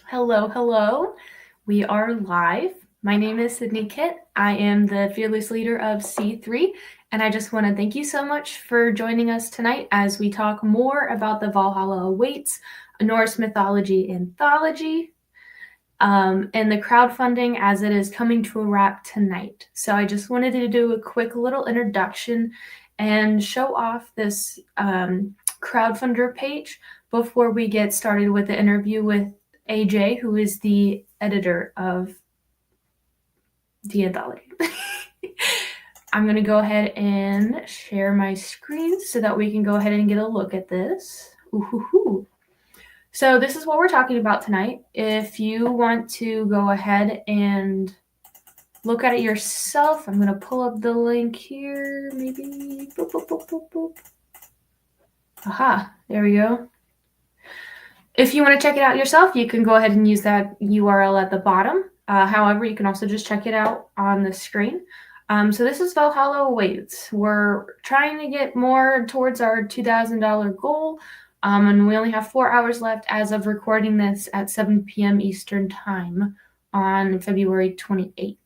Hello, hello. We are live. My name is Sydney Kitt. I am the fearless leader of C3, and I just want to thank you so much for joining us tonight as we talk more about the Valhalla Awaits, a Norse mythology anthology, and the crowdfunding as it is coming to a wrap tonight. So I just wanted to do a quick little introduction and show off this crowdfunder page before we get started with the interview with AJ, who is the editor of the anthology. I'm going to go ahead and share my screen so that we can go ahead and get a look at this. Ooh-hoo-hoo. So this is what we're talking about tonight. If you want to go ahead and look at it yourself, I'm going to pull up the link here, maybe. Boop, boop, boop, boop, boop. Aha, there we go. If you want to check it out yourself, you can go ahead and use that URL at the bottom. However, you can also just check it out on the screen. So this is Valhalla Awaits. We're trying to get more towards our $2,000 goal, and we only have 4 hours left as of recording this at 7 p.m. Eastern Time on February 28th.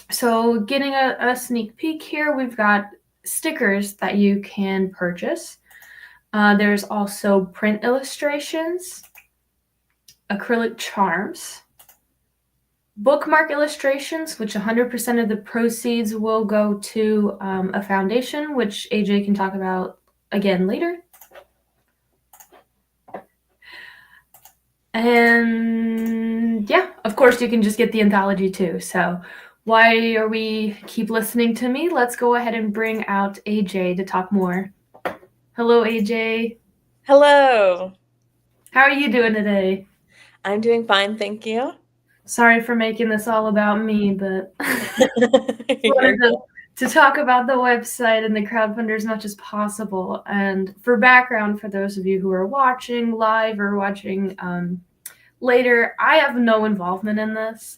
So getting a sneak peek here, we've got stickers that you can purchase. There's also print illustrations, acrylic charms, bookmark illustrations, which 100% of the proceeds will go to a foundation, which AJ can talk about again later. And yeah, of course, you can just get the anthology too. So why are we keep listening to me? Let's go ahead and bring out AJ to talk more. Hello, AJ. Hello. How are you doing today? I'm doing fine, thank you. Sorry for making this all about me, but You're wanted to talk about the website and the crowdfunder as much as possible. And for background, for those of you who are watching live or watching later, I have no involvement in this.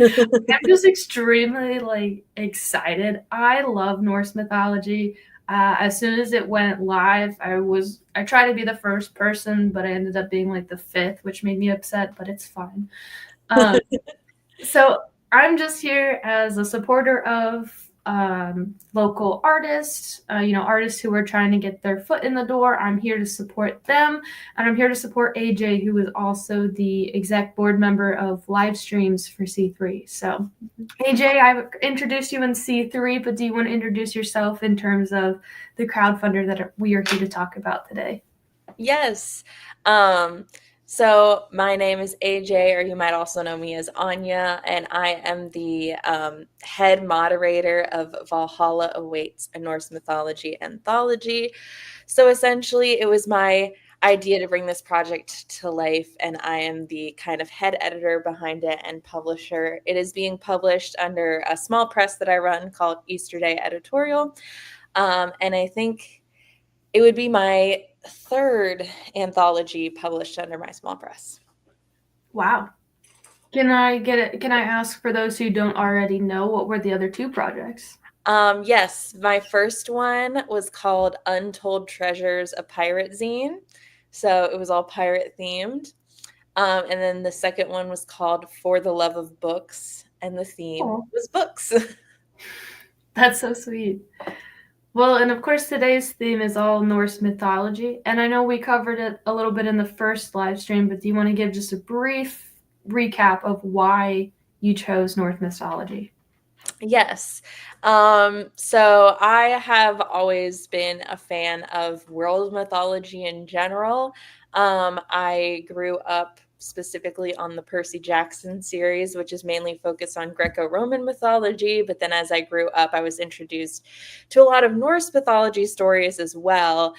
I'm just extremely excited. I love Norse mythology. As soon as it went live, I tried to be the first person, but I ended up being like the fifth, which made me upset, but it's fine. So I'm just here as a supporter of local artists, artists who are trying to get their foot in the door. I'm here to support them, and I'm here to support AJ, who is also the exec board member of live streams for C3. So, AJ, I've introduced you in C3, but do you want to introduce yourself in terms of the crowdfunder that we are here to talk about today? Yes. So my name is AJ, or you might also know me as Anya, and I am the head moderator of Valhalla Awaits, a Norse mythology anthology. So essentially, it was my idea to bring this project to life, and I am the kind of head editor behind it and publisher. It is being published under a small press that I run called Easterday Editorial, and I think it would be my third anthology published under my small press. Wow. Can I ask, for those who don't already know, what were the other two projects? Yes, my first one was called Untold Treasures, a Pirate Zine. So it was all pirate themed. And then the second one was called For the Love of Books, and the theme Oh, was books. that's so sweet. Well, and of course, today's theme is all Norse mythology. And I know we covered it a little bit in the first live stream, but do you want to give just a brief recap of why you chose Norse mythology? Yes. So I have always been a fan of world mythology in general. I grew up specifically on the Percy Jackson series, which is mainly focused on Greco-Roman mythology. But then as I grew up, I was introduced to a lot of Norse mythology stories as well,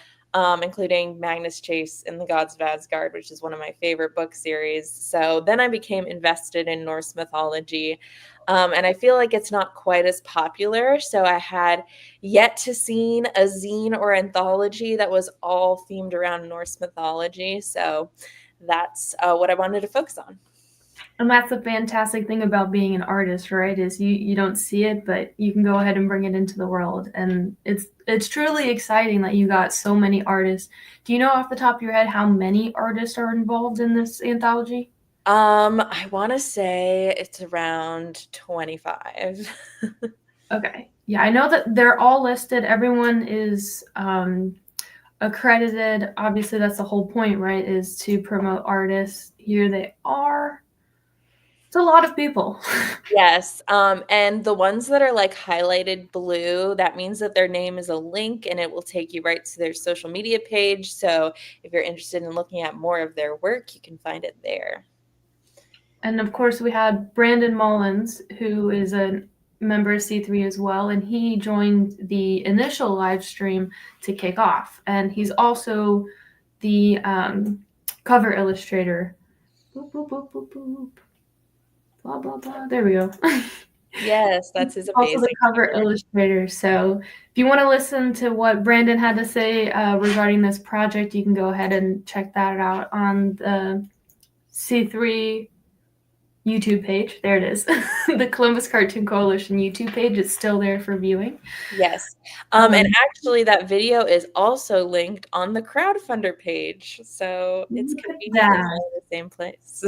including Magnus Chase and the Gods of Asgard, which is one of my favorite book series. So then I became invested in Norse mythology. And I feel like it's not quite as popular. So I had yet to see a zine or anthology that was all themed around Norse mythology. So that's what I wanted to focus on. And that's the fantastic thing about being an artist, right? Is you don't see it, but you can go ahead and bring it into the world. And it's truly exciting that you got so many artists. Do you know off the top of your head how many artists are involved in this anthology? I want to say it's around 25. Okay. Yeah, I know that they're all listed. Everyone is accredited. Obviously, that's the whole point, right? Is to promote artists. Here they are. It's a lot of people. Yes, and the ones that are like highlighted blue, that means that their name is a link and it will take you right to their social media page. So if you're interested in looking at more of their work, you can find it there. And of course, we had Brandon Mullins, who is a member of C3 as well, and he joined the initial live stream to kick off. And he's also the cover illustrator. Boop, boop, boop, boop, boop. Blah, blah, blah. There we go. Yes, that's his Also the amazing cover work. illustrator. So if you want to listen to what Brandon had to say regarding this project, you can go ahead and check that out on the C3 YouTube page. There it is. The Columbus Cartoon Coalition YouTube page is still there for viewing. Yes. And Um, actually that video is also linked on the Crowdfundr page. So it's Look at conveniently that. all in the same place.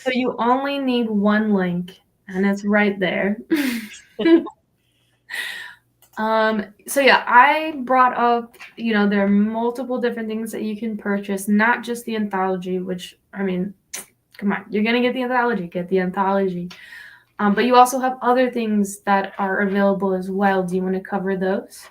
So you only need one link, and it's right there. So yeah, I brought up, there are multiple different things that you can purchase, not just the anthology, which, I mean, come on, you're gonna get the anthology. But you also have other things that are available as well. Do you want to cover those?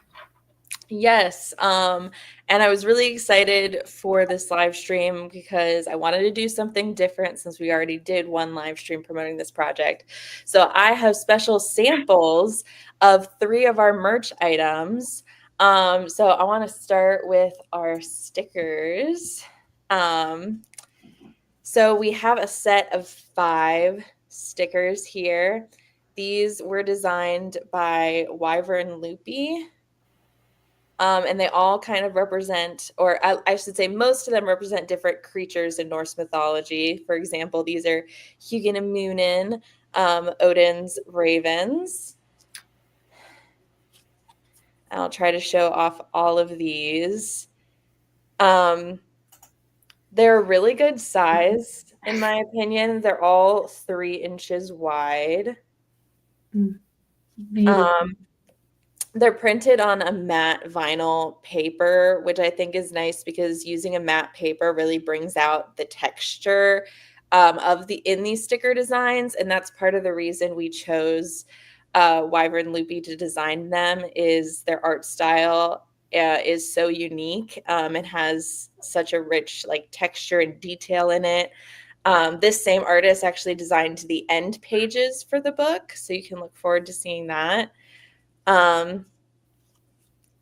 Yes. And I was really excited for this live stream because I wanted to do something different since we already did one live stream promoting this project. So I have special samples of 3 of our merch items. So I want to start with our stickers. Um, so we have a set of 5 stickers here. These were designed by Wyvern Loopy. And they all kind of represent, or I should say, most of them represent different creatures in Norse mythology. For example, these are Hugin and Munin, Odin's ravens. I'll try to show off all of these. Um, they're a really good size, in my opinion. They're all 3 inches wide. Beautiful. Um, They're printed on a matte vinyl paper, which I think is nice because using a matte paper really brings out the texture of the in these sticker designs, and that's part of the reason we chose Wyvern Loopy to design them. Is their art style is so unique and has such a rich like texture and detail in it. This same artist actually designed the end pages for the book, so you can look forward to seeing that. Um,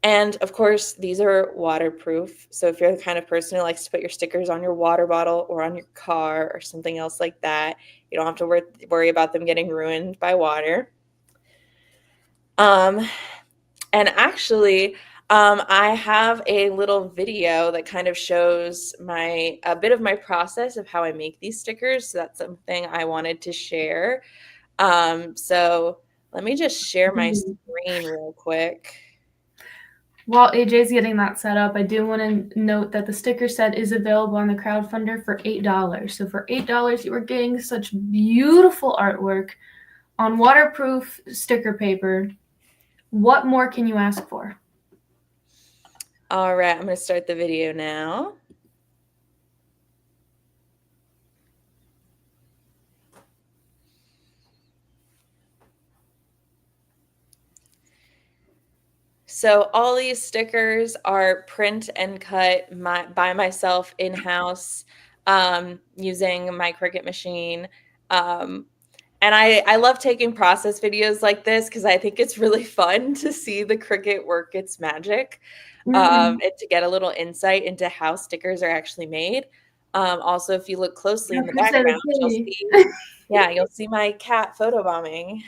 and of course, these are waterproof. So if you're the kind of person who likes to put your stickers on your water bottle or on your car or something else like that, you don't have to worry about them getting ruined by water. Um, and actually, I have a little video that kind of shows a bit of my process of how I make these stickers. So that's something I wanted to share. So let me just share my screen real quick. While AJ's getting that set up, I do want to note that the sticker set is available on the Crowdfundr for $8. So for $8, you are getting such beautiful artwork on waterproof sticker paper. What more can you ask for? All right, I'm going to start the video now. So all these stickers are print and cut by myself in-house using my Cricut machine. And I love taking process videos like this because I think it's really fun to see the Cricut work its magic and to get a little insight into how stickers are actually made. Also, if you look closely in the background, you'll see my cat photobombing.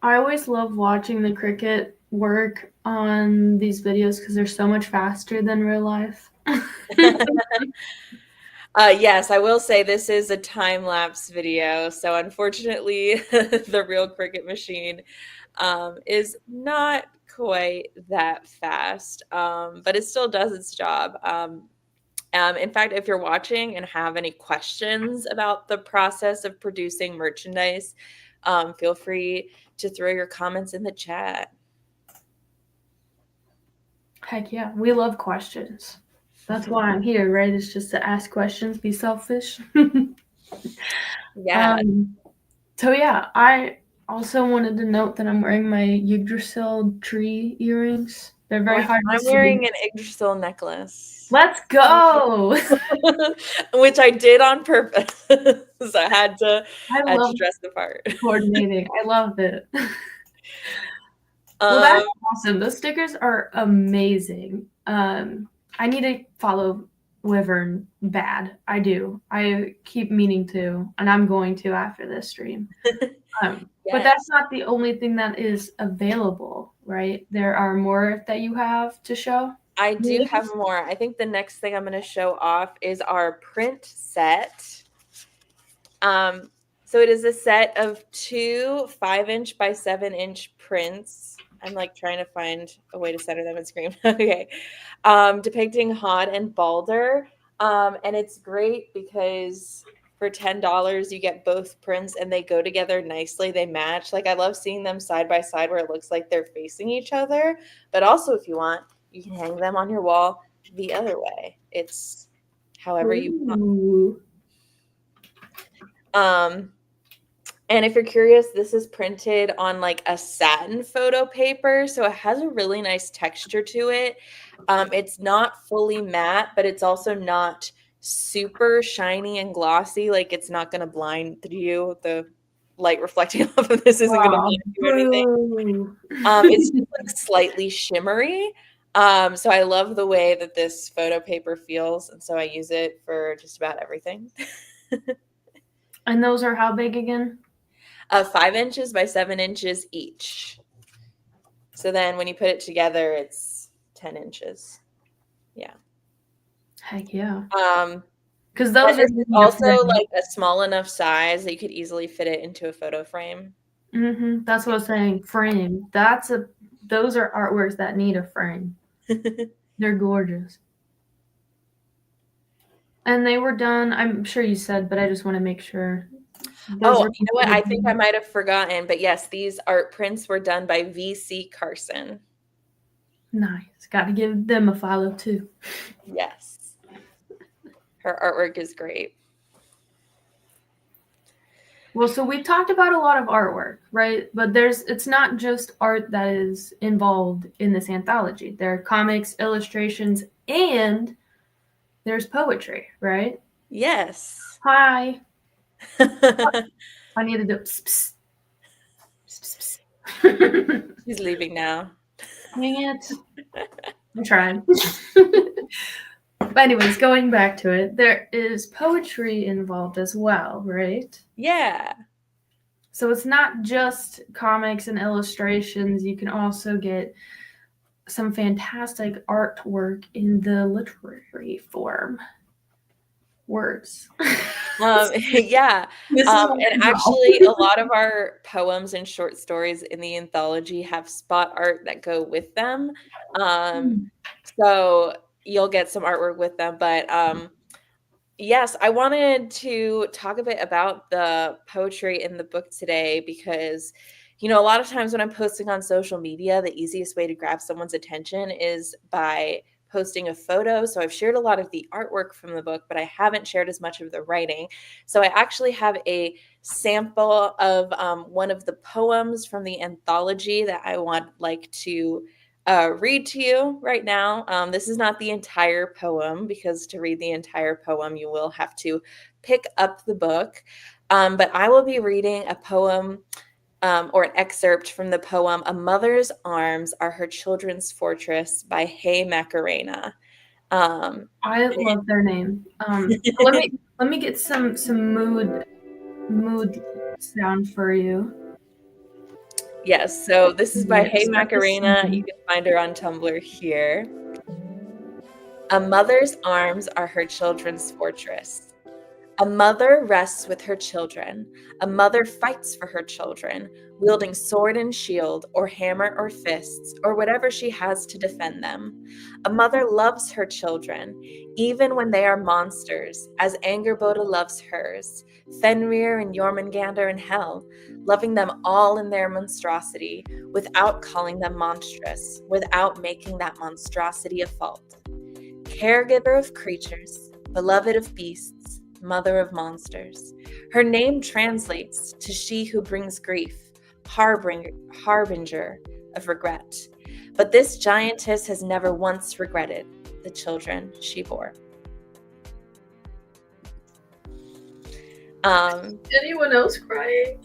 I always love watching the Cricut work on these videos because they're so much faster than real life. Yes, I will say this is a time-lapse video, so unfortunately, the real Cricut machine is not quite that fast, but it still does its job. In fact, if you're watching and have any questions about the process of producing merchandise, feel free to throw your comments in the chat. Heck yeah, we love questions. That's why I'm here, right? It's just to ask questions, be selfish. Yeah. So yeah, I also wanted to note that I'm wearing my Yggdrasil tree earrings. They're very hard to I'm see. wearing an Yggdrasil necklace. Let's go! Which I did on purpose. I had to I love dress the part. coordinating. I love it. Well, that's awesome. Those stickers are amazing. I need to follow Wyvern bad. I do. I keep meaning to, and I'm going to after this stream. But that's not the only thing that is available, right? There are more that you have to show. I do have more. I think the next thing I'm going to show off is our print set. So it is a set of 2 5-inch by 7-inch prints. I'm like trying to find a way to center them on screen. Okay. Depicting Hod and Balder. And it's great because for $10 you get both prints and they go together nicely. They match. Like I love seeing them side by side where it looks like they're facing each other. But also if you want, you can hang them on your wall the other way. It's however you want. And if you're curious, this is printed on like a satin photo paper, so it has a really nice texture to it. It's not fully matte, but it's also not super shiny and glossy. Like it's not going to blind you. The light reflecting off of this isn't going to blind you or anything. It's just like slightly shimmery. So I love the way that this photo paper feels, and so I use it for just about everything. And those are how big again? 5 inches by 7 inches each. So then when you put it together, it's 10 inches. Yeah. Heck yeah. Because those are also like a small enough size that you could easily fit it into a photo frame. Mm-hmm. That's what I was saying. Frame. Those are artworks that need a frame. They're gorgeous. And they were done, I'm sure you said, but I just want to make sure. You know what? I think I might have forgotten, but yes, these art prints were done by VC Carson. Nice. Got to give them a follow too. Yes. Her artwork is great. Well, so we've talked about a lot of artwork, right? But it's not just art that is involved in this anthology. There are comics, illustrations, and there's poetry, right? Yes. Hi. I need to do pss, pss. Pss. She's leaving now. Dang it. I'm trying. But anyways, going back to it, there is poetry involved as well, right? Yeah. So it's not just comics and illustrations. You can also get some fantastic artwork in the literary form. Words. Yeah. And actually, a lot of our poems and short stories in the anthology have spot art that go with them. So you'll get some artwork with them. But yes, I wanted to talk a bit about the poetry in the book today because, you know, a lot of times when I'm posting on social media, the easiest way to grab someone's attention is by posting a photo. So I've shared a lot of the artwork from the book, but I haven't shared as much of the writing. So I actually have a sample of one of the poems from the anthology that I want to read to you right now. This is not the entire poem because to read the entire poem, you will have to pick up the book. But I will be reading a poem or an excerpt from the poem "A Mother's Arms Are Her Children's Fortress" by Hey Macarena. I love their name. Let me get some mood sound for you. Yes, so this is by Hey Macarena. You can find her on Tumblr here. A mother's arms are her children's fortress. A mother rests with her children. A mother fights for her children, wielding sword and shield, or hammer or fists, or whatever she has to defend them. A mother loves her children, even when they are monsters, as Angerboda loves hers, Fenrir and Jormungandr in hell, loving them all in their monstrosity, without calling them monstrous, without making that monstrosity a fault. Caregiver of creatures, beloved of beasts, mother of monsters. Her name translates to she who brings grief, harbinger of regret. But this giantess has never once regretted the children she bore. Anyone else crying?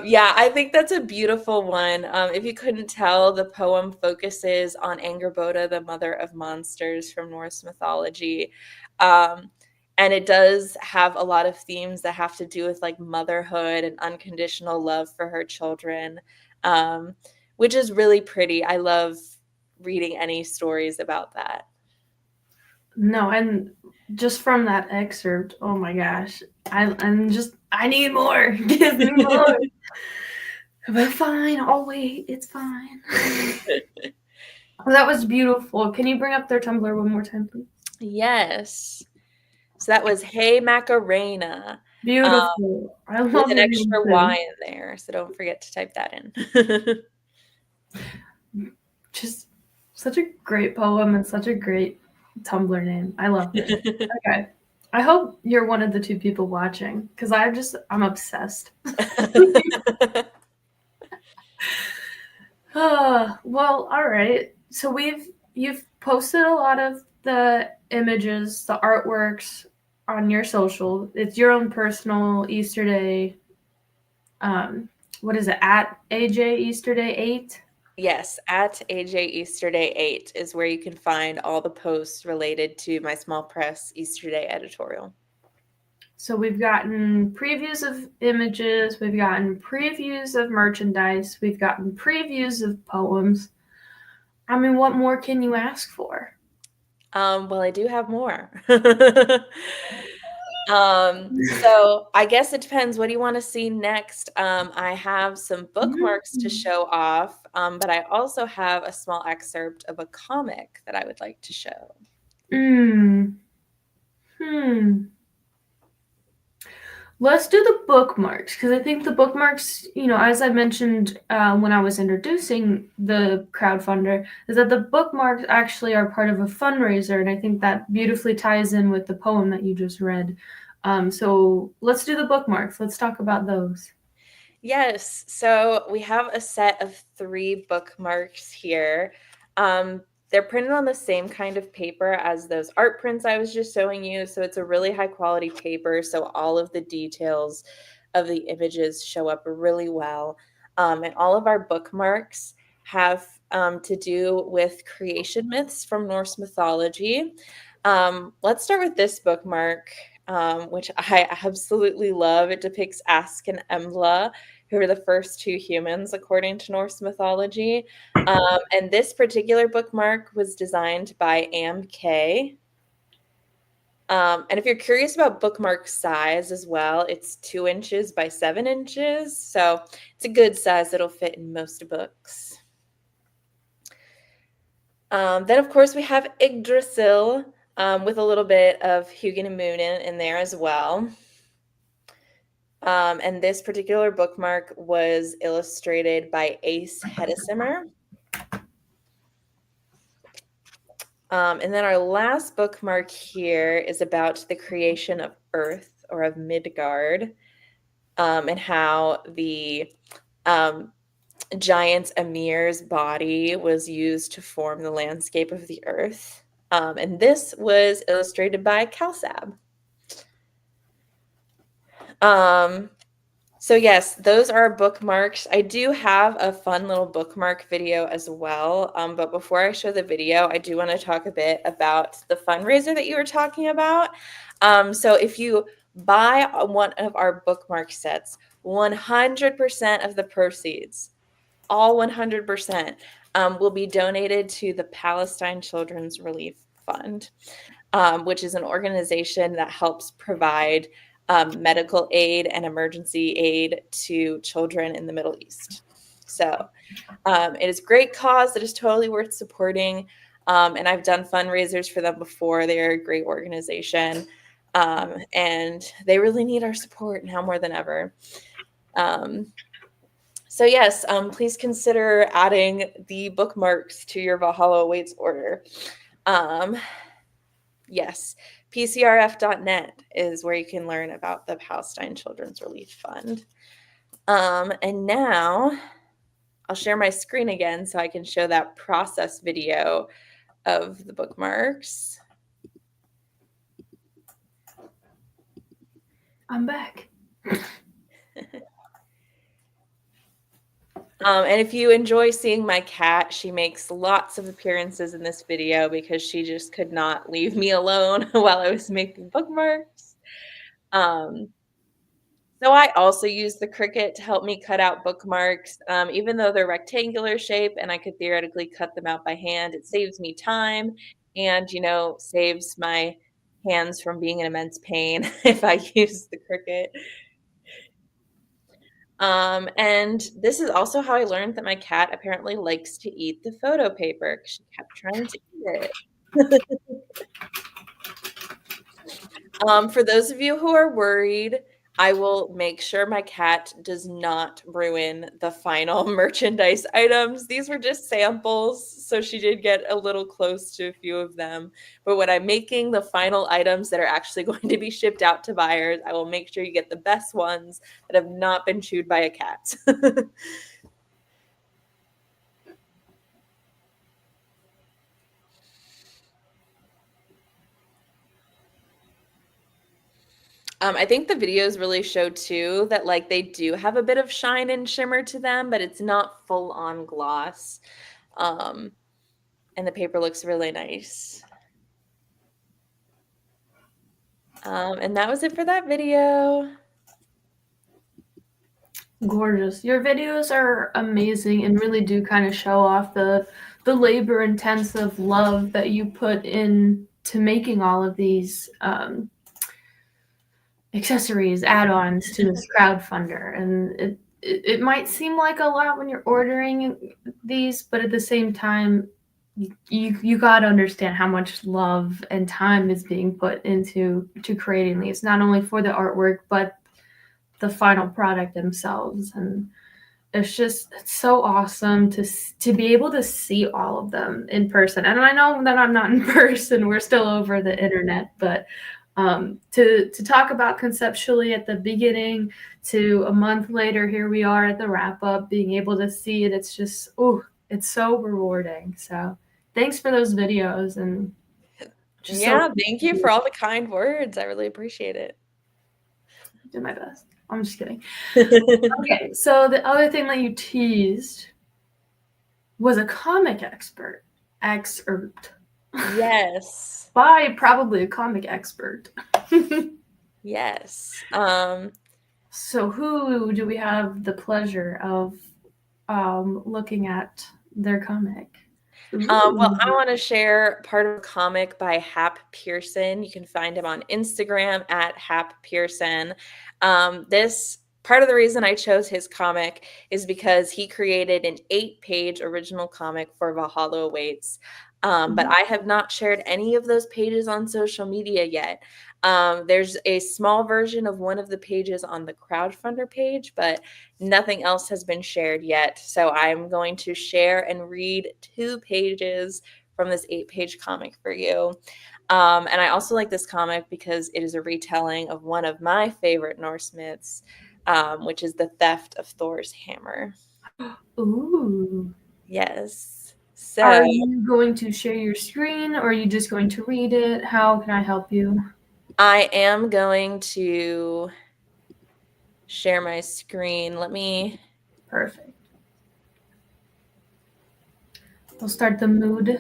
Yeah, I think that's a beautiful one. If you couldn't tell, the poem focuses on Angerboda, the mother of monsters from Norse mythology. And it does have a lot of themes that have to do with like motherhood and unconditional love for her children, which is really pretty. I love reading any stories about that. No, and just from that excerpt, oh my gosh, I need more. Give me more. But fine, I'll wait. It's fine. That was beautiful. Can you bring up their Tumblr one more time, please? Yes. So that was Hey Macarena. Beautiful. I love With an it. extra Y in there, so don't forget to type that in. Just such a great poem and such a great Tumblr name. I love it. Okay. I hope you're one of the two people watching because I'm obsessed. Well, all right. So you've posted a lot of the images, the artworks on your social. It's your own personal Easter Day. What is it? At AJ Easter Day 8? Yes, at AJ Easter Day 8 is where you can find all the posts related to my small press Easter Day editorial. So we've gotten previews of images, we've gotten previews of merchandise, we've gotten previews of poems. I mean, what more can you ask for? Well, I do have more. So I guess it depends. What do you want to see next? I have some bookmarks to show off, but I also have a small excerpt of a comic that I would like to show. Let's do the bookmarks because I think the bookmarks, as I mentioned when I was introducing the Crowdfundr, is that the bookmarks actually are part of a fundraiser, and I think that beautifully ties in with the poem that you just read. So let's do the bookmarks. Let's talk about those. Yes, so we have a set of 3 bookmarks here. They're printed on the same kind of paper as those art prints I was just showing you, so it's a really high quality paper, so all of the details of the images show up really well. And all of our bookmarks have to do with creation myths from Norse mythology. Let's start with this bookmark, which I absolutely love. It depicts Ask and Embla, who were the first 2 humans according to Norse mythology. And this particular bookmark was designed by Am.K. And if you're curious about bookmark size as well, it's 2 inches by 7 inches. So it's a good size that'll fit in most books. Then, of course, we have Yggdrasil with a little bit of Hugin and Munin in there as well. And this particular bookmark was illustrated by Ace Hedesimer. And then our last bookmark here is about the creation of Earth, or of Midgard, and how the giant Ymir's body was used to form the landscape of the Earth. And this was illustrated by Kalsab. So yes, those are bookmarks. I do have a fun little bookmark video as well. But before I show the video, I do want to talk a bit about the fundraiser that you were talking about. So if you buy one of our bookmark sets, 100% of the proceeds, all 100%, will be donated to the Palestine Children's Relief Fund, which is an organization that helps provide medical aid and emergency aid to children in the Middle East. So it is a great cause that is totally worth supporting. And I've done fundraisers for them before. They're a great organization. And they really need our support now more than ever. So yes, please consider adding the bookmarks to your Valhalla Awaits order. Yes, pcrf.net is where you can learn about the Palestine Children's Relief Fund. And now I'll share my screen again so I can show that process video of the bookmarks. I'm back. And if you enjoy seeing my cat, she makes lots of appearances in this video because she just could not leave me alone while I was making bookmarks. So I also use the Cricut to help me cut out bookmarks. Even though they're rectangular shape and I could theoretically cut them out by hand, it saves me time and, saves my hands from being in immense pain if I use the Cricut. And this is also how I learned that my cat apparently likes to eat the photo paper because she kept trying to eat it. For those of you who are worried, I will make sure my cat does not ruin the final merchandise items. These were just samples, so she did get a little close to a few of them. But when I'm making the final items that are actually going to be shipped out to buyers, I will make sure you get the best ones that have not been chewed by a cat. I think the videos really show too that they do have a bit of shine and shimmer to them, but it's not full on gloss. And the paper looks really nice. And that was it for that video. Gorgeous. Your videos are amazing and really do kind of show off the labor intensive love that you put in to making all of these accessories, add-ons to this crowdfunder. And it might seem like a lot when you're ordering these, but at the same time, you got to understand how much love and time is being put into creating these, not only for the artwork, but the final product themselves. And it's so awesome to be able to see all of them in person. And I know that I'm not in person, we're still over the internet, but to talk about conceptually at the beginning to a month later, here we are at the wrap up, being able to see it, it's just, it's so rewarding. So thanks for those videos. And just thank you for all the kind words. I really appreciate it. Do my best. I'm just kidding. Okay, so the other thing that you teased was a comic excerpt. Yes. By probably a comic expert. Yes. So who do we have the pleasure of looking at their comic? Well, I want to share part of a comic by Hap Pearson. You can find him on Instagram at Hap Pearson. This part of the reason I chose his comic is because he created an 8-page original comic for Valhalla Awaits. But I have not shared any of those pages on social media yet. There's a small version of one of the pages on the Crowdfundr page, but nothing else has been shared yet. So I'm going to share and read 2 pages from this 8-page comic for you. And I also like this comic because it is a retelling of one of my favorite Norse myths, which is the theft of Thor's hammer. Ooh. Yes. So, are you going to share your screen, or are you just going to read it? How can I help you? I am going to share my screen. Let me. Perfect. We'll start the mood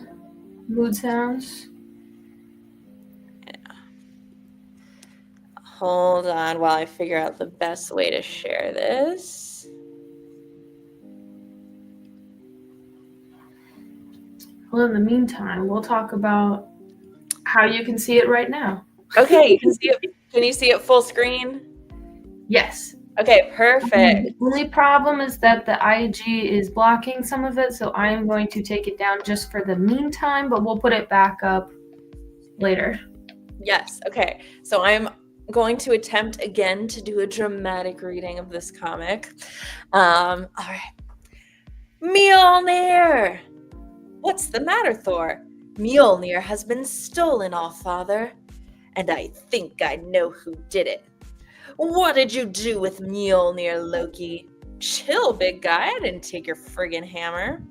sounds. Hold on while I figure out the best way to share this. Well, in the meantime, we'll talk about how you can see it right now. Okay, you can see it. Can you see it full screen? Yes. Okay, perfect. The only problem is that the IG is blocking some of it, so I am going to take it down just for the meantime, but we'll put it back up later. Yes, okay. So I'm going to attempt again to do a dramatic reading of this comic. All right. Mjolnir! What's the matter, Thor? Mjolnir has been stolen, All-Father. And I think I know who did it. What did you do with Mjolnir, Loki? Chill, big guy. I didn't take your friggin' hammer.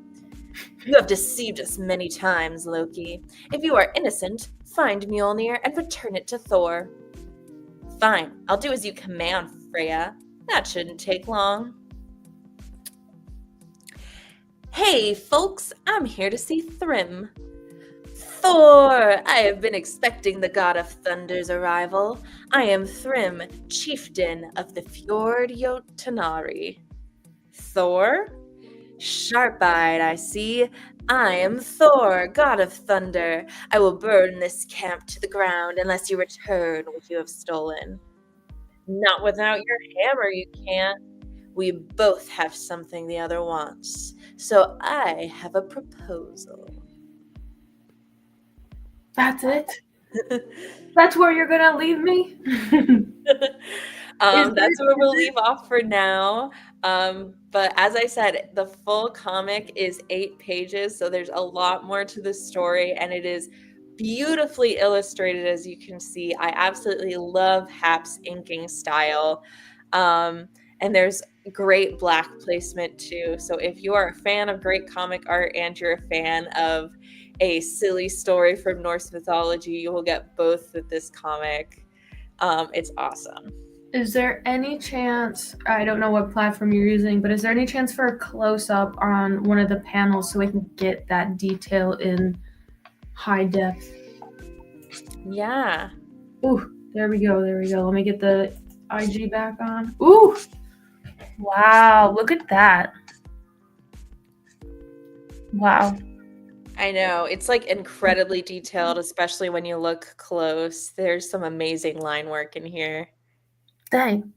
You have deceived us many times, Loki. If you are innocent, find Mjolnir and return it to Thor. Fine, I'll do as you command, Freya. That shouldn't take long. Hey, folks, I'm here to see Thrym. Thor! I have been expecting the god of thunder's arrival. I am Thrym, chieftain of the Fjord Jotunari. Thor? Sharp-eyed, I see. I am Thor, god of thunder. I will burn this camp to the ground unless you return what you have stolen. Not without your hammer, you can't. We both have something the other wants. So I have a proposal. That's it? That's where you're gonna leave me? That's where we'll leave off for now. But as I said, the full comic is 8 pages, so there's a lot more to the story, and it is beautifully illustrated, as you can see. I absolutely love Hap's inking style. And there's great black placement too. So if you are a fan of great comic art and you're a fan of a silly story from Norse mythology, you will get both with this comic. It's awesome. Is there any chance, I don't know what platform you're using, but is there any chance for a close-up on one of the panels so we can get that detail in high depth? Yeah. Ooh, there we go. Let me get the IG back on. Ooh! Wow, look at that. Wow. I know. It's like incredibly detailed, especially when you look close. There's some amazing line work in here. Dang.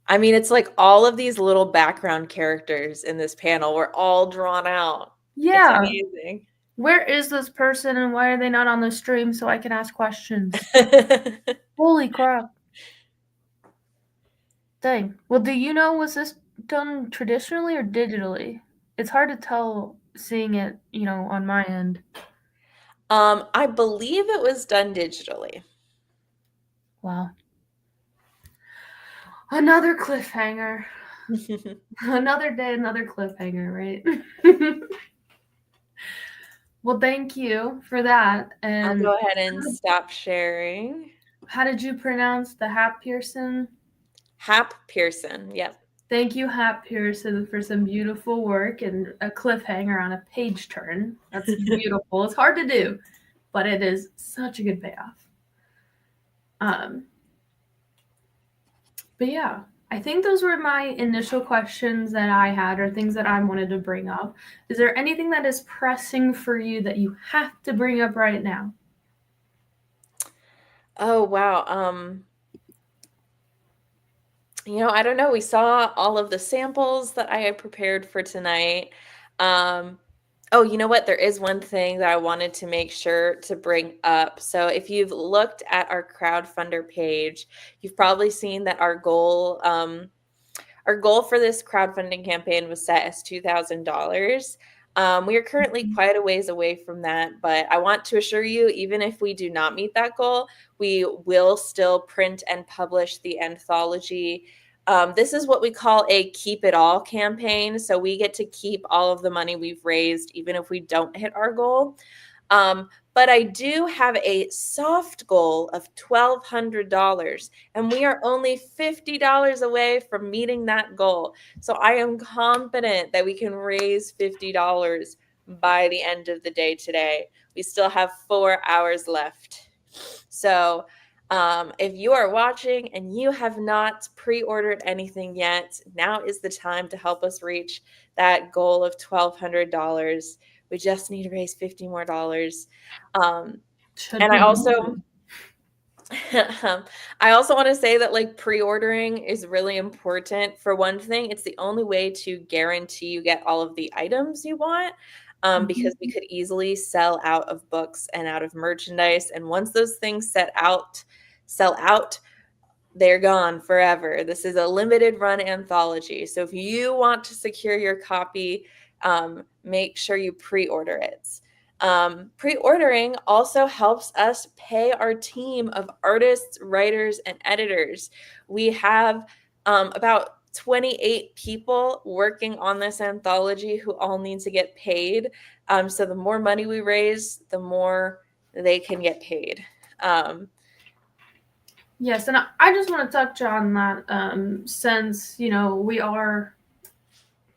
I mean, it's like all of these little background characters in this panel were all drawn out. Yeah. It's amazing. Where is this person and why are they not on the stream so I can ask questions? Holy crap. Dang. Well, do you know, was this done traditionally or digitally? It's hard to tell seeing it, on my end. I believe it was done digitally. Wow. Another cliffhanger. Another day, another cliffhanger, right? Well, thank you for that. I'll And go ahead and stop sharing. how did you pronounce the Hap Pearson? Hap Pearson, yep. Thank you, Hap Pearson, for some beautiful work and a cliffhanger on a page turn. That's beautiful. It's hard to do, but it is such a good payoff. But yeah, I think those were my initial questions that I had or things that I wanted to bring up. Is there anything that is pressing for you that you have to bring up right now? Oh, wow. I don't know. We saw all of the samples that I had prepared for tonight. Oh, you know what? There is one thing that I wanted to make sure to bring up. So if you've looked at our Crowdfundr page, you've probably seen that our goal for this crowdfunding campaign was set as $2,000. We are currently quite a ways away from that, but I want to assure you, even if we do not meet that goal, we will still print and publish the anthology. This is what we call a keep it all campaign. So we get to keep all of the money we've raised, even if we don't hit our goal. But I do have a soft goal of $1,200, and we are only $50 away from meeting that goal. So I am confident that we can raise $50 by the end of the day today. We still have 4 hours left. So if you are watching and you have not pre-ordered anything yet, now is the time to help us reach that goal of $1,200. We just need to raise $50 more. Should And be I also easy. I also want to say that like pre-ordering is really important. For one thing, it's the only way to guarantee you get all of the items you want. Because we could easily sell out of books and out of merchandise. And once those things sell out, they're gone forever. This is a limited run anthology. So if you want to secure your copy, make sure you pre-order it. Pre-ordering also helps us pay our team of artists, writers, and editors. We have about 28 people working on this anthology who all need to get paid. So the more money we raise, the more they can get paid. Yes, and I just want to touch on that since, we are,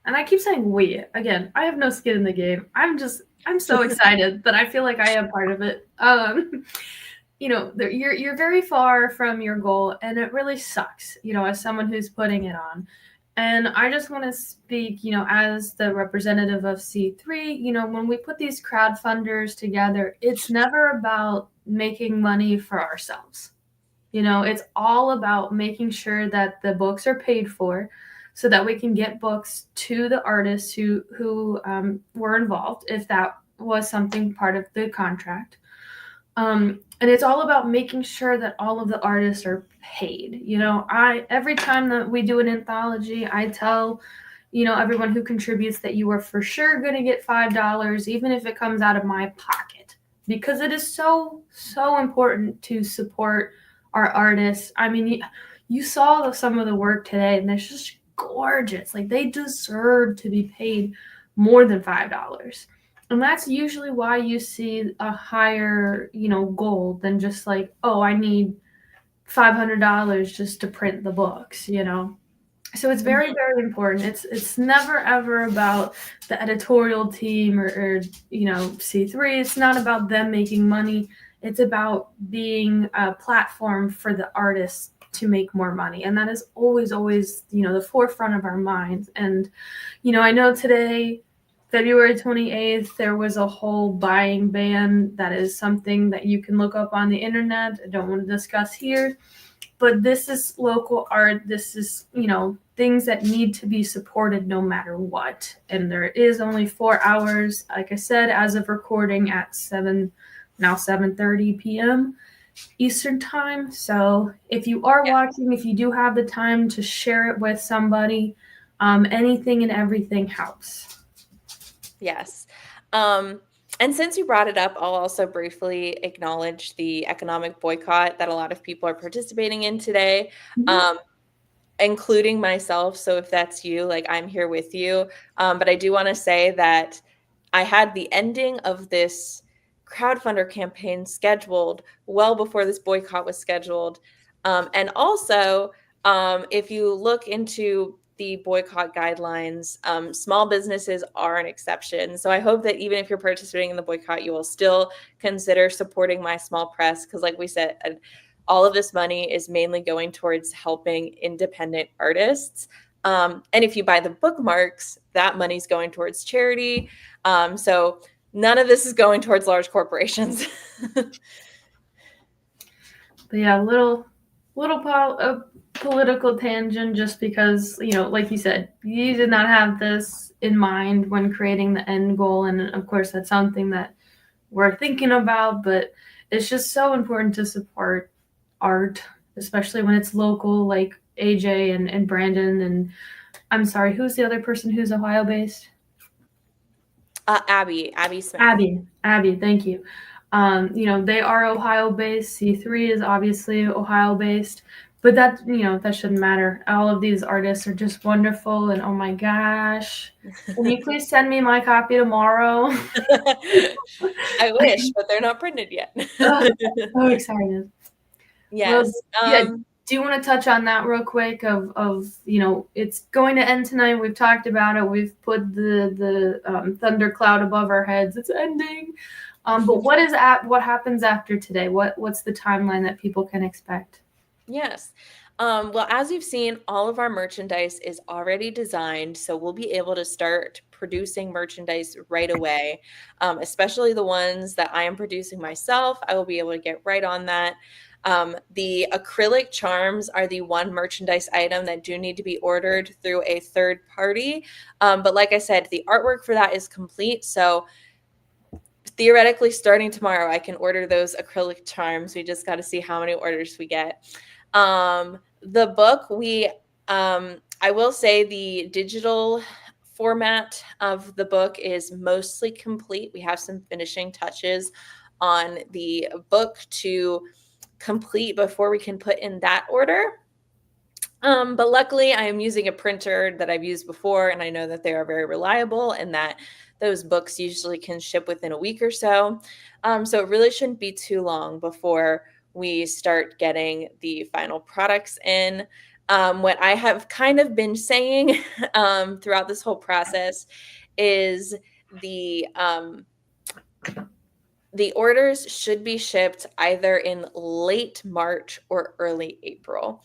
and I keep saying we, again, I have no skin in the game. I'm so excited that I feel like I am part of it. You're very far from your goal, and it really sucks, as someone who's putting it on. And I just want to speak, as the representative of C3, when we put these crowdfunders together, it's never about making money for ourselves. It's all about making sure that the books are paid for so that we can get books to the artists who were involved, if that was something part of the contract. And it's all about making sure that all of the artists are paid. Every time that we do an anthology, I tell everyone who contributes that you are for sure going to get $5, even if it comes out of my pocket, because it is so important to support our artists. I mean, you saw some of the work today, and it's just gorgeous. Like, they deserve to be paid more than $5. And that's usually why you see a higher, goal than just like, oh, I need $500 just to print the books. So it's very, very important. It's never ever about the editorial team or C3. It's not about them making money. It's about being a platform for the artists to make more money. And that is always, the forefront of our minds. And, I know today, February 28th, there was a whole buying ban. That is something that you can look up on the internet. I don't want to discuss here. But this is local art. This is, things that need to be supported no matter what. And there is only 4 hours, like I said, as of recording at 7:30 p.m. Eastern time. So if you are watching, if you do have the time to share it with somebody, anything and everything helps. Yes. And since you brought it up, I'll also briefly acknowledge the economic boycott that a lot of people are participating in today, including myself. So if that's you, like, I'm here with you. But I do want to say that I had the ending of this crowdfunder campaign scheduled well before this boycott was scheduled. And also, if you look into the boycott guidelines, small businesses are an exception. So I hope that even if you're participating in the boycott, you will still consider supporting my small press, because like we said, all of this money is mainly going towards helping independent artists. And if you buy the bookmarks, that money's going towards charity. So none of this is going towards large corporations. But yeah, little political tangent, just because, like you said, you did not have this in mind when creating the end goal. And of course, that's something that we're thinking about, but it's just so important to support art, especially when it's local, like AJ and Brandon. And I'm sorry, who's the other person who's Ohio based? Abby Smith. Abby, thank you. They are Ohio based. C3 is obviously Ohio based, but that shouldn't matter. All of these artists are just wonderful, and oh my gosh, can you please send me my copy tomorrow? I wish, but they're not printed yet. So excited. Yes. Well, do you want to touch on that real quick? Of it's going to end tonight. We've talked about it. We've put the thundercloud above our heads. It's ending. But what happens after today? What's the timeline that people can expect? Yes. Well, as you've seen, all of our merchandise is already designed, so we'll be able to start producing merchandise right away, especially the ones that I am producing myself. I will be able to get right on that. The acrylic charms are the one merchandise item that do need to be ordered through a third party. But like I said, the artwork for that is complete. So theoretically, starting tomorrow, I can order those acrylic charms. We just got to see how many orders we get. The book, I will say the digital format of the book is mostly complete. We have some finishing touches on the book to complete before we can put in that order. But luckily, I am using a printer that I've used before, and I know that they are very reliable and that those books usually can ship within a week or so. So it really shouldn't be too long before we start getting the final products in. What I have kind of been saying throughout this whole process is the orders should be shipped either in late March or early April.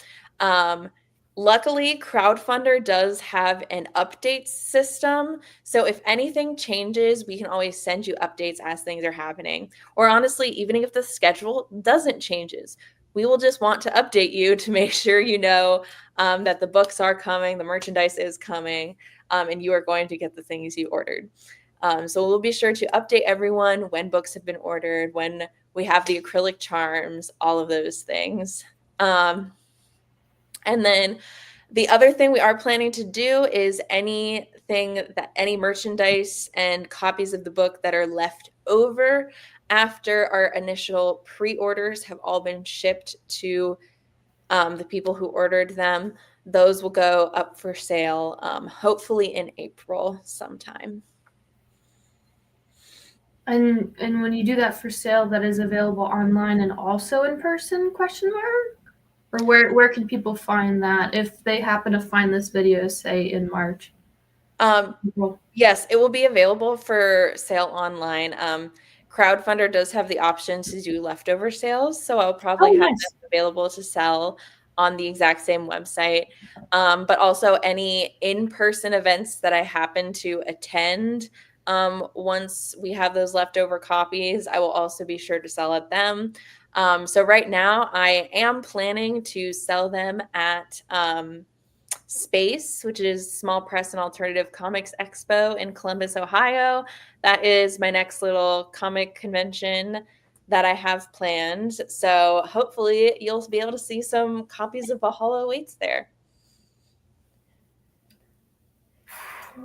Luckily, Crowdfundr does have an update system. So if anything changes, we can always send you updates as things are happening. Or honestly, even if the schedule doesn't changes, we will just want to update you to make sure you know that the books are coming, the merchandise is coming, and you are going to get the things you ordered. So we'll be sure to update everyone when books have been ordered, when we have the acrylic charms, all of those things. And then the other thing we are planning to do is any merchandise and copies of the book that are left over after our initial pre-orders have all been shipped to the people who ordered them, those will go up for sale, hopefully in April sometime. And when you do that for sale, that is available online and also in person? Question mark. Or where can people find that if they happen to find this video, say in March? Yes, it will be available for sale online. Crowdfundr does have the option to do leftover sales, so I'll probably have nice. them available to sell on the exact same website. But also any in-person events that I happen to attend, once we have those leftover copies, I will also be sure to sell at them. So right now, I am planning to sell them at Space, which is Small Press and Alternative Comics Expo in Columbus, Ohio. That is my next little comic convention that I have planned. So hopefully you'll be able to see some copies of Valhalla awaits there.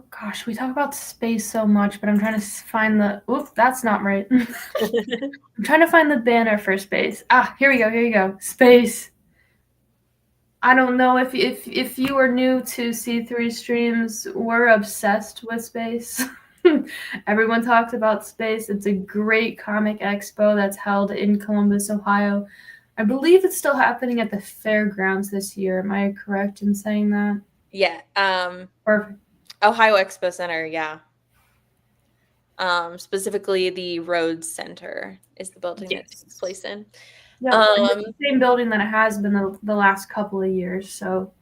Gosh, we talk about space so much, but I'm trying to find the. Oops, that's not right. I'm trying to find the banner for space. Ah, here we go. Here you go. Space. I don't know if you are new to C3 streams, we're obsessed with space. Everyone talks about space. It's a great comic expo that's held in Columbus, Ohio. I believe it's still happening at the fairgrounds this year. Am I correct in saying that? Yeah. Perfect. Ohio Expo Center, yeah. Specifically the Rhodes Center is the building that takes place in. Yeah, it's the same building that it has been the last couple of years. So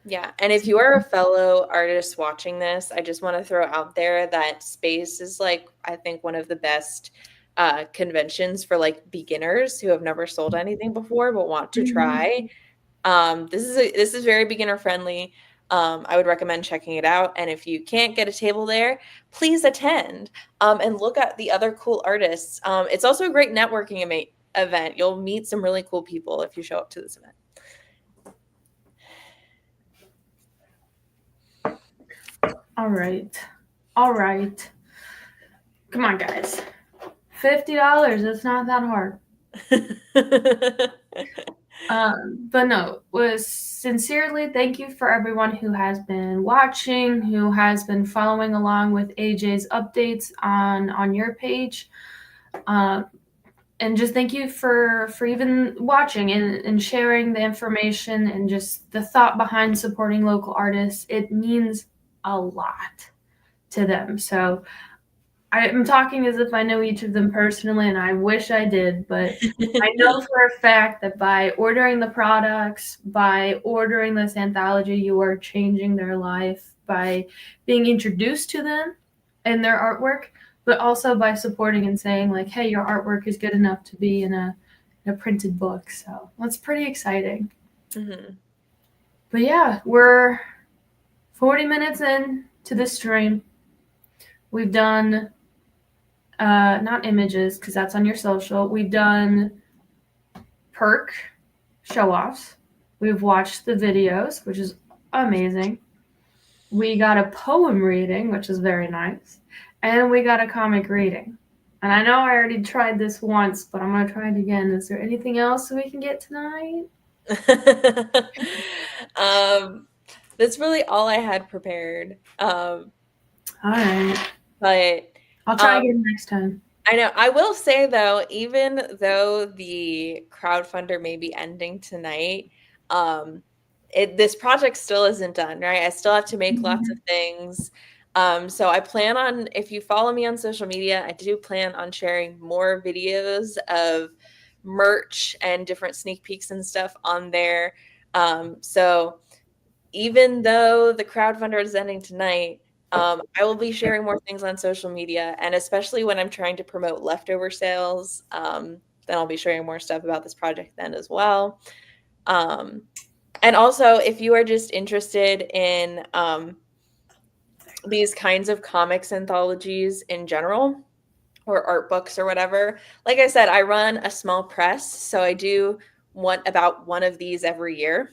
yeah, and if you are a fellow artist watching this, I just want to throw out there that Space is like, I think, one of the best conventions for like beginners who have never sold anything before but want to try. This is very beginner friendly. I would recommend checking it out. And if you can't get a table there, please attend and look at the other cool artists. It's also a great networking event. You'll meet some really cool people if you show up to this event. All right. Come on, guys. $50. It's not that hard. But no, was sincerely thank you for everyone who has been watching, who has been following along with AJ's updates on your page. And just thank you for even watching and sharing the information and just the thought behind supporting local artists. It means a lot to them. So I'm talking as if I know each of them personally, and I wish I did, but I know for a fact that by ordering the products, by ordering this anthology, you are changing their life by being introduced to them and their artwork, but also by supporting and saying, like, hey, your artwork is good enough to be in a printed book. So that's pretty exciting. Mm-hmm. But yeah, we're 40 minutes in to this stream. We've done not images because that's on your social. We've done perk show offs. We've watched the videos, which is amazing. We got a poem reading, which is very nice. And we got a comic reading. And I know I already tried this once, but I'm going to try it again. Is there anything else we can get tonight? That's really all I had prepared. All right. But I'll try again next time. I know. I will say though, even though the Crowdfundr may be ending tonight, this project still isn't done, right? I still have to make lots of things. So I plan on, if you follow me on social media, I do plan on sharing more videos of merch and different sneak peeks and stuff on there. So even though the Crowdfundr is ending tonight, I will be sharing more things on social media, and especially when I'm trying to promote leftover sales, then I'll be sharing more stuff about this project then as well. And also, if you are just interested in these kinds of comics anthologies in general, or art books or whatever, like I said, I run a small press, so I do want about one of these every year.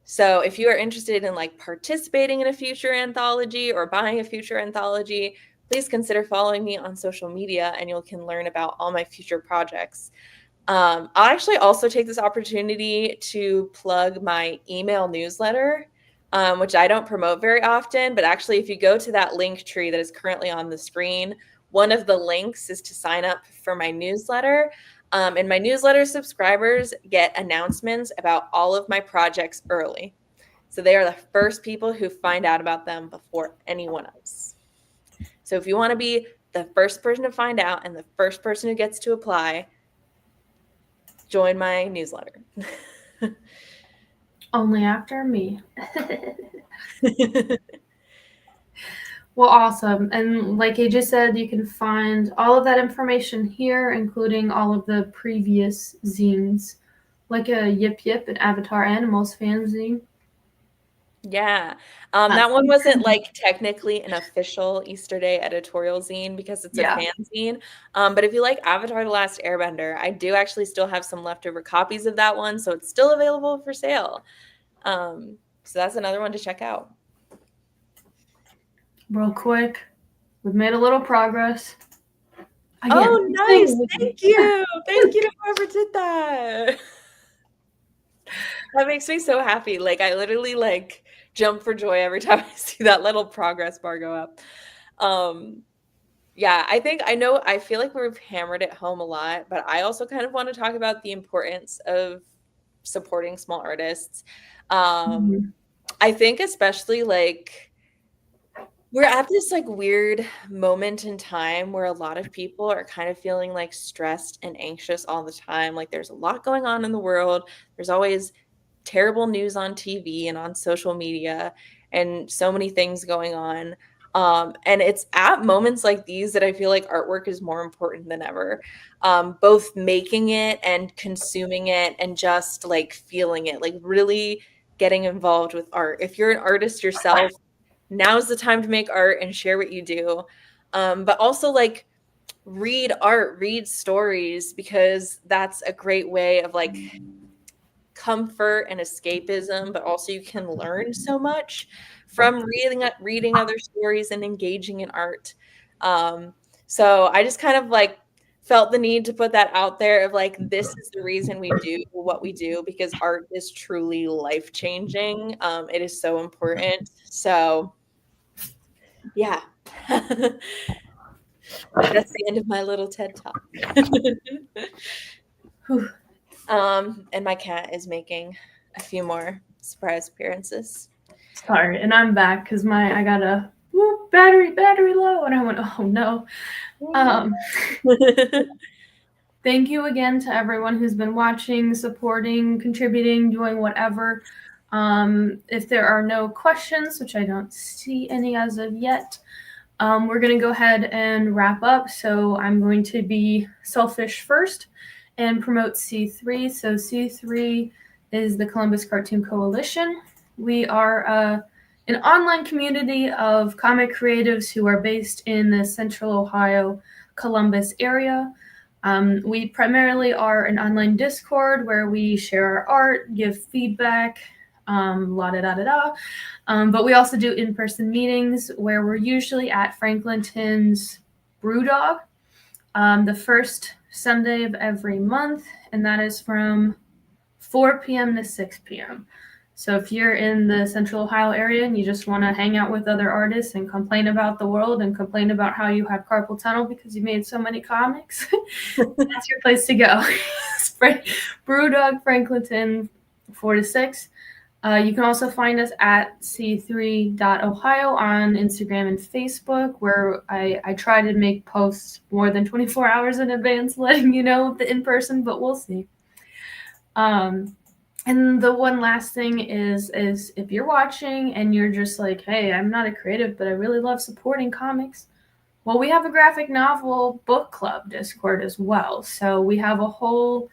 So if you are interested in like participating in a future anthology or buying a future anthology, please consider following me on social media and you can learn about all my future projects. I'll actually also take this opportunity to plug my email newsletter, which I don't promote very often, but actually if you go to that link tree that is currently on the screen, one of the links is to sign up for my newsletter. And my newsletter subscribers get announcements about all of my projects early. So they are the first people who find out about them before anyone else. So if you want to be the first person to find out and the first person who gets to apply, join my newsletter. Only after me. Well, awesome. And like I just said, you can find all of that information here, including all of the previous zines, like a Yip Yip and Avatar Animals fanzine. Yeah. That one wasn't like technically an official Easter Day editorial zine because it's a fanzine. But if you like Avatar The Last Airbender, I do actually still have some leftover copies of that one, so it's still available for sale. So that's another one to check out. Real quick, we've made a little progress. Again, oh, nice. Thank you. Thank you to whoever did that. That makes me so happy. Like I literally like jump for joy every time I see that little progress bar go up. Yeah, I feel like we've hammered it home a lot, but I also kind of want to talk about the importance of supporting small artists. I think especially like we're at this like weird moment in time where a lot of people are kind of feeling like stressed and anxious all the time. Like there's a lot going on in the world. There's always terrible news on TV and on social media and so many things going on. And it's at moments like these that I feel like artwork is more important than ever. Both making it and consuming it and just like feeling it, like really getting involved with art. If you're an artist yourself, now's the time to make art and share what you do. But also like read art, read stories, because that's a great way of like comfort and escapism, but also you can learn so much from reading other stories and engaging in art. So I just kind of like felt the need to put that out there of like, this is the reason we do what we do, because art is truly life-changing. It is so important. So yeah. That's the end of my little TED Talk. And my cat is making a few more surprise appearances. Sorry, and I'm back because I got a whoop, battery low. And I went, oh no. Um, Thank you again to everyone who's been watching, supporting, contributing, doing whatever. If there are no questions, which I don't see any as of yet, we're going to go ahead and wrap up. So I'm going to be selfish first and promote C3. So C3 is the Columbus Cartoon Coalition. We are an online community of comic creatives who are based in the Central Ohio, Columbus area. We primarily are an online Discord where we share our art, give feedback, la da da da da. But we also do in-person meetings where we're usually at Franklinton's Brewdog the first Sunday of every month, and that is from 4 p.m. to 6 p.m. So if you're in the Central Ohio area and you just want to hang out with other artists and complain about the world and complain about how you have carpal tunnel because you made so many comics, that's your place to go. Brewdog Franklinton 4 to 6. You can also find us at c3.ohio on Instagram and Facebook, where I try to make posts more than 24 hours in advance, letting you know the in-person, but we'll see. And the one last thing is if you're watching and you're just like, hey, I'm not a creative, but I really love supporting comics. Well, we have a graphic novel book club Discord as well. So we have a whole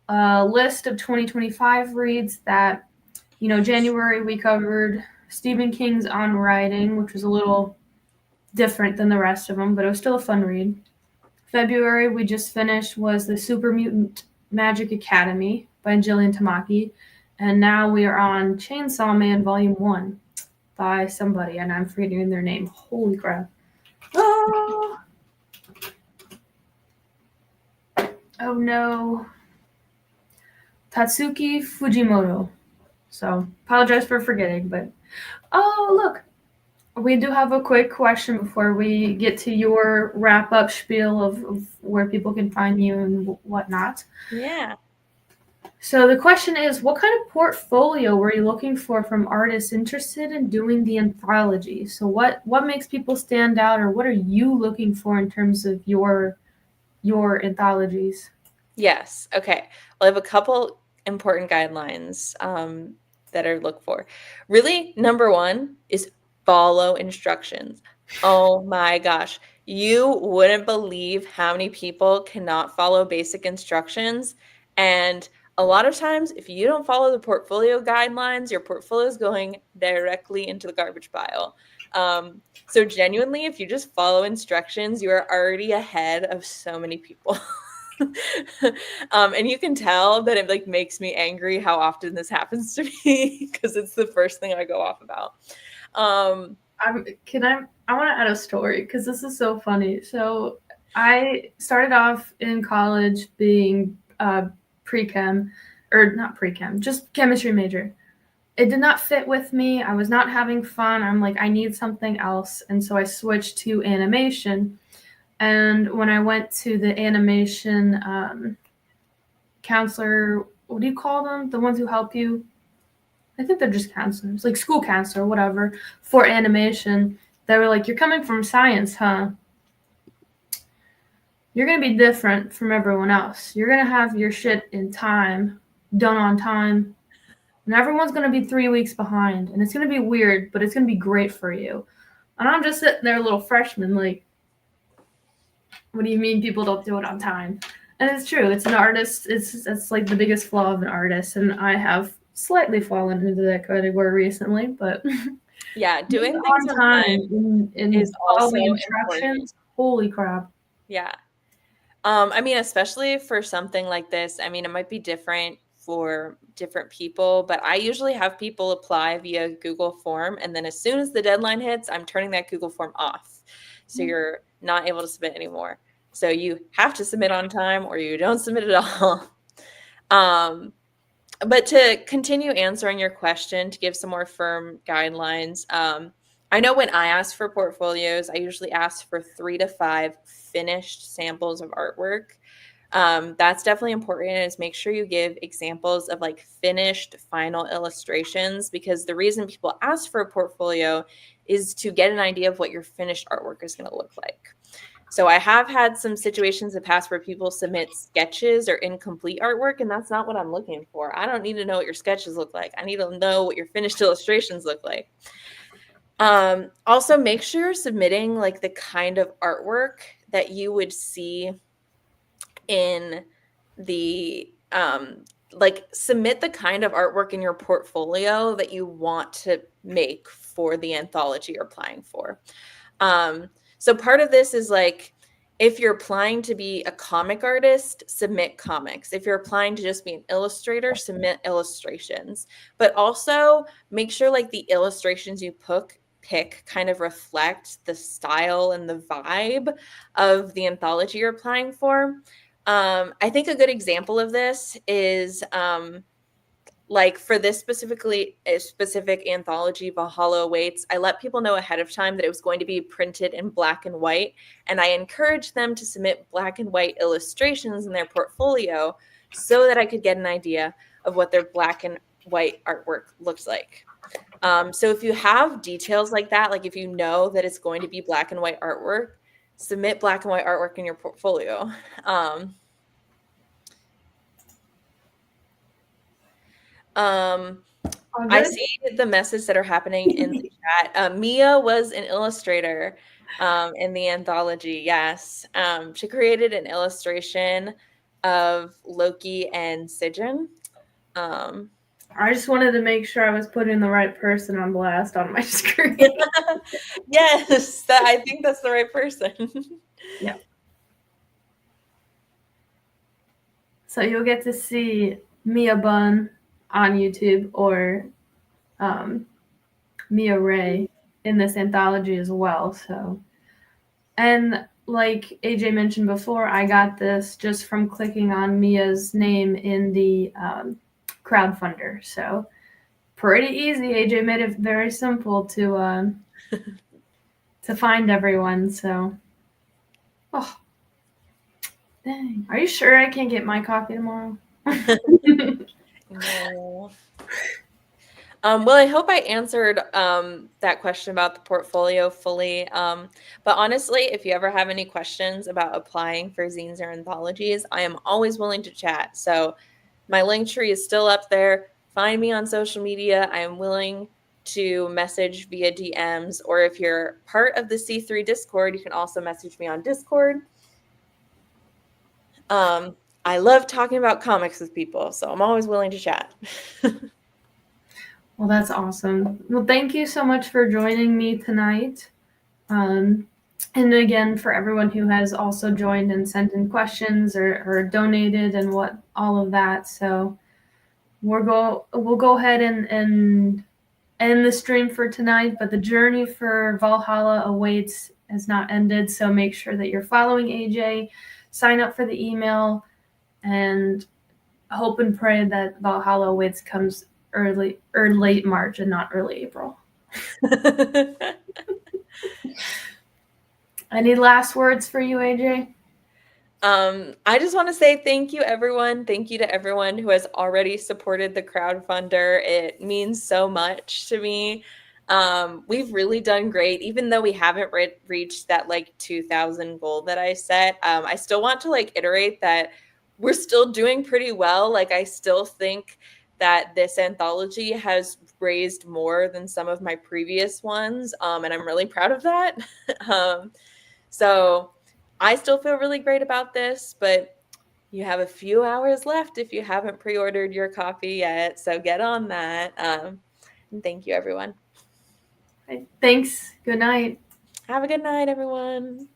list of 2025 reads that, January we covered Stephen King's On Writing, which was a little different than the rest of them, but it was still a fun read. February we just finished was the Super Mutant Magic Academy by Jillian Tamaki. And now we are on Chainsaw Man Volume 1 by somebody, and I'm forgetting their name. Holy crap. Oh, oh no. Tatsuki Fujimoto. So, apologize for forgetting, but oh, look. We do have a quick question before we get to your wrap-up spiel of where people can find you and whatnot. Yeah. So the question is, what kind of portfolio were you looking for from artists interested in doing the anthology? So what makes people stand out, or what are you looking for in terms of your anthologies? Yes. Okay. Well, I have a couple important guidelines that I look for. Really, number one is follow instructions. Oh my gosh. You wouldn't believe how many people cannot follow basic instructions. And a lot of times, if you don't follow the portfolio guidelines, your portfolio is going directly into the garbage pile. So genuinely, if you just follow instructions, you are already ahead of so many people. And you can tell that it like makes me angry how often this happens to me because it's the first thing I go off about. I want to add a story because this is so funny. So I started off in college being pre-chem, or not pre-chem, just chemistry major. It did not fit with me. I was not having fun. I'm like, I need something else. And so I switched to animation. And when I went to the animation counselor, what do you call them? The ones who help you? I think they're just counselors, like school counselor, whatever, for animation. They were like, you're coming from science, huh? You're going to be different from everyone else. You're going to have your shit in time, done on time, and everyone's going to be 3 weeks behind. And it's going to be weird, but it's going to be great for you. And I'm just sitting there, little freshman, like, what do you mean people don't do it on time? And it's true. It's an artist. It's like the biggest flaw of an artist. And I have slightly fallen into that category recently, but Yeah, doing things on on time and is also following important. instructions. Holy crap. Yeah. I mean, especially for something like this, I mean, it might be different for different people, but I usually have people apply via Google form. And then as soon as the deadline hits, I'm turning that Google form off. So you're not able to submit anymore. So you have to submit on time or you don't submit at all. But to continue answering your question, to give some more firm guidelines, I know when I ask for portfolios, I usually ask for 3 to 5 finished samples of artwork. That's definitely important is make sure you give examples of like finished final illustrations because the reason people ask for a portfolio is to get an idea of what your finished artwork is going to look like. So I have had some situations in the past where people submit sketches or incomplete artwork, and that's not what I'm looking for. I don't need to know what your sketches look like. I need to know what your finished illustrations look like. Also, make sure you're submitting like the kind of artwork that you would see in the like submit the kind of artwork in your portfolio that you want to make for the anthology you're applying for. So part of this is like, if you're applying to be a comic artist, submit comics. If you're applying to just be an illustrator, submit illustrations. But also make sure like the illustrations you pick kind of reflect the style and the vibe of the anthology you're applying for. I think a good example of this is like for this specific anthology, Valhalla Awaits, I let people know ahead of time that it was going to be printed in black and white, and I encouraged them to submit black and white illustrations in their portfolio so that I could get an idea of what their black and white artwork looks like. So if you have details like that, like if you know that it's going to be black and white artwork, submit black and white artwork in your portfolio. I see the messes that are happening in the chat. Mia was an illustrator in the anthology. Yes. She created an illustration of Loki and Sigyn. I just wanted to make sure I was putting the right person on blast on my screen. Yes, I think that's the right person. Yeah. So you'll get to see Mia Bunn on YouTube or Mia Ray in this anthology as well. So, and like AJ mentioned before, I got this just from clicking on Mia's name in the Crowdfundr. So pretty easy. AJ made it very simple to find everyone. So, oh, dang. Are you sure I can't get my copy tomorrow? No. Well, I hope I answered that question about the portfolio fully. But honestly, if you ever have any questions about applying for zines or anthologies, I am always willing to chat. So my link tree is still up there. Find me on social media. I am willing to message via DMs, or if you're part of the C3 Discord, you can also message me on Discord. I love talking about comics with people, so I'm always willing to chat. Well, that's awesome. Well, thank you so much for joining me tonight. And again, for everyone who has also joined and sent in questions or donated and what all of that. So we'll go ahead and end the stream for tonight, but the journey for Valhalla Awaits has not ended. So make sure that you're following AJ, sign up for the email, and hope and pray that Valhalla Awaits comes early or late March and not early April. Any last words for you, AJ? I just want to say thank you, everyone. Thank you to everyone who has already supported the Crowdfundr. It means so much to me. We've really done great, even though we haven't reached that like 2,000 goal that I set. I still want to like iterate that we're still doing pretty well. Like I still think that this anthology has raised more than some of my previous ones, and I'm really proud of that. So I still feel really great about this, but you have a few hours left if you haven't pre-ordered your copy yet. So get on that. And thank you, everyone. Thanks. Good night. Have a good night, everyone.